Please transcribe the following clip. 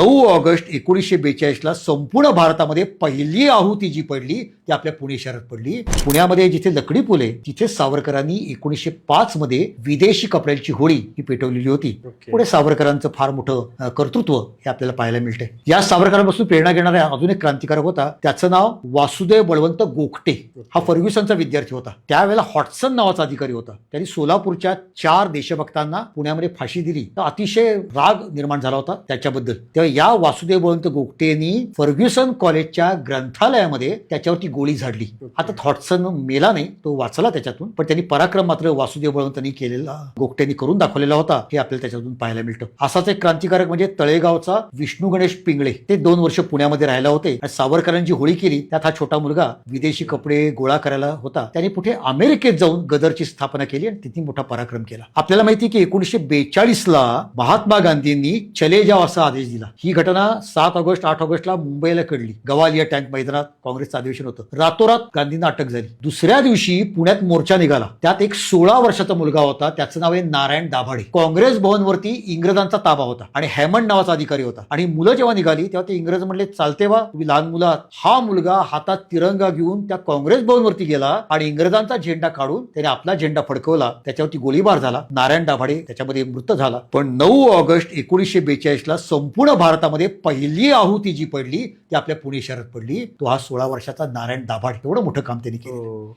9 August 1942 ला संपूर्ण भारतामध्ये पहिली आहुती जी पडली ती आपल्या पुणे शहरात पडली. पुण्यामध्ये जिथे लकडी पूल आहे तिथे सावरकरांनी 1905 मध्ये विदेशी कपड्यांची होळी ही पेटवलेली होती. पुढे सावरकरांचं फार मोठं कर्तृत्व हे आपल्याला पाहायला मिळतंय. या सावरकरांपासून प्रेरणा घेणारा अजून एक क्रांतिकारक होता, त्याचं नाव वासुदेव बळवंत गोखटे. हा फर्ग्युसनचा विद्यार्थी होता. त्यावेळेला हॉटसन नावाचा अधिकारी होता. त्यांनी सोलापूरच्या 4 देशभक्तांना पुण्यामध्ये फाशी दिली. तर अतिशय राग निर्माण झाला होता त्याच्याबद्दल. तेव्हा या वासुदेव बळवंत गोखटे यांनी फर्ग्युसन कॉलेजच्या ग्रंथालयामध्ये त्याच्यावरती गोळी झाडली. आता हॉटसन मेला नाही, तो वाचला त्याच्यातून, पण त्यांनी पराक्रम मात्र वासुदेव बळवंतांनी केलेला, गोखटेंनी करून दाखवलेला होता हे आपल्याला त्याच्यातून पाहायला मिळतं. असाच एक क्रांतिकारक म्हणजे तळेगावचा विष्णू गणेश पिंगळे. ते 2 वर्ष पुण्यामध्ये राहायला होते. सावरकरांची होळी केली त्यात हा छोटा मुलगा विदेशी कपडे गोळा करायला होता. त्यांनी पुढे अमेरिकेत जाऊन गदरची स्थापना केली आणि तिथे मोठा पराक्रम केला. आपल्याला माहिती की 1942 ला महात्मा गांधींनी चले जाव असा आदेश दिला. ही घटना 7 ऑगस्ट 8 ऑगस्टला मुंबईला घडली. गवालिया टँक मैदानात काँग्रेसचं अधिवेशन होतं. रातोरात गांधींना अटक झाली. दुसऱ्या दिवशी पुण्यात मोर्चा निघाला. त्यात एक 16 वर्षाचा मुलगा होता, त्याचं नाव आहे नारायण दाभाडे. काँग्रेस भवनवरती इंग्रजांचा ताबा होता आणि हेमंड नावाचा अधिकारी होता. आणि मुलं जेव्हा निघाली तेव्हा ते इंग्रज म्हणले, चालते वा तुम्ही लहान मुलं आहात. हा मुलगा हातात तिरंगा घेऊन त्या काँग्रेस भवनवरती गेला आणि इंग्रजांचा झेंडा काढून त्याने आपला झेंडा फडकवला. त्याच्यावरती गोळीबार झाला. नारायण दाभाडे त्याच्यामध्ये मृत झाला. पण 9 ऑगस्ट 1942 ला संपूर्ण भारतामध्ये पहिली आहुती जी पडली ती आपल्या पुणे शहरात पडली. तो हा 16 वर्षाचा नारायण दाभाडे. एवढं मोठं काम त्यांनी केलं.